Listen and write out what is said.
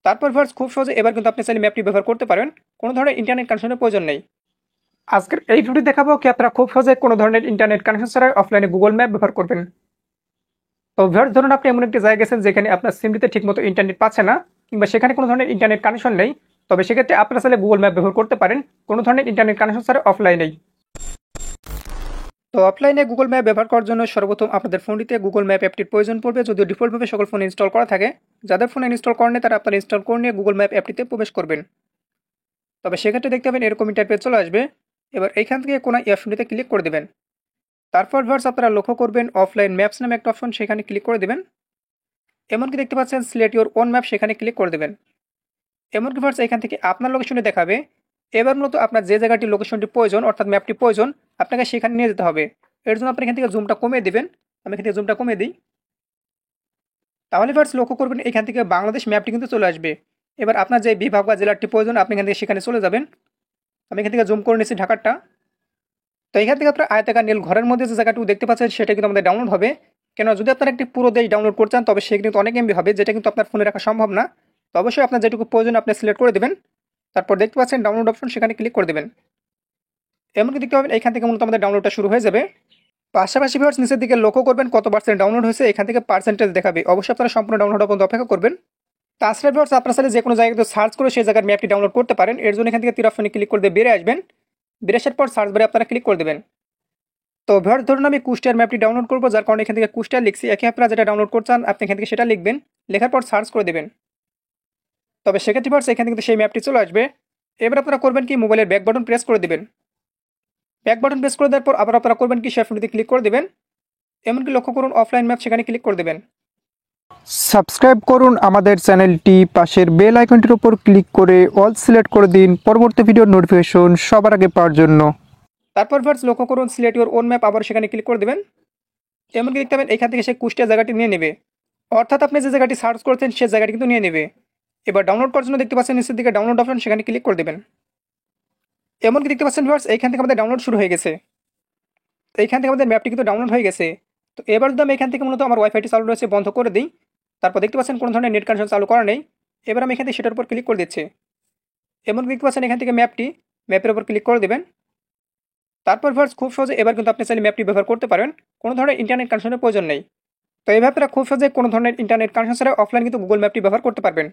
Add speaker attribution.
Speaker 1: তারপর ভিউয়ার্স খুব সহজে এবার কিন্তু আপনি চাইলে ম্যাপটি ব্যবহার করতে পারেন, কোনো ধরনের ইন্টারনেট কানেকশনের প্রয়োজন নেই। আজকের এই ভিডিওটি দেখাবো কি আপনারা খুব সহজে কোনো ধরনের ইন্টারনেট কানেকশন ছাড়াই অফলাইনে গুগল ম্যাপ ব্যবহার করবেন। তো ভিউয়ার্স ধরুন আপনি এমন একটি জায়গায় গেছেন যেখানে আপনার সিমটিতে ঠিকমতো ইন্টারনেট পাচ্ছে না, কিংবা সেখানে কোনো ধরনের ইন্টারনেট কানেকশন নেই, তবে সেক্ষেত্রে আপনারা চাইলে গুগল ম্যাপ ব্যবহার করতে পারেন কোনো ধরনের ইন্টারনেট কানেকশন ছাড়া অফলাইনেই। তো অফলাইনে গুগল ম্যাপ ব্যবহার করার জন্য সর্বপ্রথম আপনাদের ফোনটিতে গুগল ম্যাপ অ্যাপটির প্রয়োজন পড়বে, যদিও ডিফল্টভাবে সকল ফোনে ইনস্টল করা থাকে। যাদের ফোনে ইনস্টল করেন তারা আপনারা ইনস্টল করে নিয়ে গুগল ম্যাপ অ্যাপটিতে প্রবেশ করবেন। তবে সেক্ষেত্রে দেখতে পাবেন এরকম ইন্টারফেস চলে আসবে। এবার এইখান থেকে কোনো অপশনটিতে ক্লিক করে দেবেন। তারপর ভার্স আপনারা লক্ষ্য করবেন অফলাইন ম্যাপস নামে একটা অপশন, সেখানে ক্লিক করে দেবেন। এমনকি দেখতে পাচ্ছেন সিলেক্ট ইউর ওন ম্যাপ, সেখানে ক্লিক করে দেবেন। এমনকি ভার্স এখান থেকে আপনার লোকেশনটি দেখাবে। এবার মূলত আপনার যে জায়গাটি লোকেশনটি প্রয়োজন অর্থাৎ ম্যাপটি প্রয়োজন আপনাকে সেখানে নিয়ে যেতে হবে। এর জন্য আপনি এখান থেকে জুমটা কমিয়ে দেবেন। আমি এখান থেকে জুমটা কমিয়ে দিই। তাহলে ভার্স লক্ষ্য করবেন এখান থেকে বাংলাদেশ ম্যাপটি কিন্তু চলে আসবে। এবার আপনার যে বিভাগ বা জেলাটি প্রয়োজন আপনি এখান থেকে সেখানে চলে যাবেন। আমি এখান থেকে জুম করে নিচ্ছি ঢাকারটা। তো এখান থেকে আপনার আয়তাকার নীল ঘরের মধ্যে যে জায়গাটুকু দেখতে পাচ্ছেন সেটা কিন্তু আমাদের ডাউনলোড হবে। কেন যদি আপনার একটি পুরো দেশ ডাউনলোড করতে চান তবে সে কিন্তু অনেক এমবি হবে, যেটা কিন্তু আপনার ফোনে রাখা সম্ভব না। তো অবশ্যই আপনার যেটুকু প্রয়োজন আপনি সিলেক্ট করে দেবেন। তারপর দেখতে পাচ্ছেন ডাউনলোড অপশন, সেখানে ক্লিক করে দেবেন। এমনকি দেখতে পাবেন এখান থেকে মূলত আমাদের ডাউনলোডটা শুরু হয়ে যাবে। পাশাপাশি ভিউয়ার্স নিচের দিকে লক্ষ্য করবেন কত পার্সেন্ট ডাউনলোড হয়েছে, এখান থেকে পার্সেন্টেজ দেখাবে। অবশ্যই আপনারা সম্পূর্ণ ডাউনলোড পর্যন্ত অপেক্ষা করবেন। তাছাড়া ভিউয়ার্স আপনারা চাইলে যে কোনো জায়গায় সার্চ করে সেই জায়গার ম্যাপটি ডাউনলোড করতে পারেন। এর জন্য এখান থেকে তীর অপশনে ক্লিক করে দিয়ে বেরিয়ে আসবেন। বেরিয়ে আসার পর সার্চ বারে আপনারা ক্লিক করে দেবেন। তো ভিউয়ার্স ধরুন আমি কুষ্টিয়ার ম্যাপটি ডাউনলোড করবো, যার কারণে এখান থেকে কুষ্টিয়া লিখছি। একই আপনারা যেটা ডাউনলোড করছেন আপনি এখান থেকে সেটা লিখবেন, লেখার পর সার্চ করে দেবেন। তবে সেক্ষেত্রে ভিউয়ার্স এখান থেকে সেই ম্যাপটি চলে আসবে। এবার আপনারা করবেন কি মোবাইলের ব্যাক বাটন প্রেস করে দেবেন। ব্যাক বাটন প্রেস করে দেওয়ার পর আবার আপনারা করবেন কি শেয়ার ফোনটিতে ক্লিক করে দেবেন। এমনকি লক্ষ্য করুন অফলাইন ম্যাপ, সেখানে ক্লিক করে দেবেন।
Speaker 2: সাবস্ক্রাইব করুন আমাদের চ্যানেলটি, পাশের বেল আইকনটির উপর ক্লিক করে অল সিলেক্ট করে দিন পরবর্তী ভিডিওর নোটিফিকেশন সবার আগে পাওয়ার জন্য।
Speaker 1: তারপর ভার্স লক্ষ্য করুন সিলেক্ট ইউর ওন ম্যাপ, আবার সেখানে ক্লিক করে দেবেন। এমনকি দেখতে পাবেন এখান থেকে সে কুষ্টিয়া জায়গাটি নিয়ে নেবে, অর্থাৎ আপনি যে জায়গাটি সার্চ করছেন সেই জায়গাটি কিন্তু নিয়ে নেবে। এবার ডাউনলোড করার জন্য দেখতে পাচ্ছেন নিচের দিকে ডাউনলোড অপশন, সেখানে ক্লিক করে দেবেন। এমনকি দেখতে পাচ্ছেন ভিউয়ার্স এইখান থেকে আমাদের ডাউনলোড শুরু হয়ে গেছে। তো এইখান থেকে আমাদের ম্যাপটি কিন্তু ডাউনলোড হয়ে গেছে। তো এবার যদি আমি এখান থেকে মূলত আমার ওয়াইফাইটি চালু রয়েছে বন্ধ করে দিই, তারপর দেখতে পাচ্ছেন কোনো ধরনের নেট কানেকশন চালু করা নেই। এবার আমি এখান থেকে সেটার উপর ক্লিক করে দিচ্ছি। এমনকি দেখতে পাচ্ছেন এখান থেকে ম্যাপের উপর ক্লিক করে দেবেন। তারপর ভিউয়ার্স খুব সহজে এবার কিন্তু আপনি চাইলে ম্যাপটি ব্যবহার করতে পারেন, কোনো ধরনের ইন্টারনেট কানেকশনের প্রয়োজন নেই। তো এইভাবে আপনারা খুব সহজে কোনো ধরনের ইন্টারনেট কানেকশন ছাড়া অফলাইন কিন্তু গুগল ম্যাপটি ব্যবহার করতে পারবেন।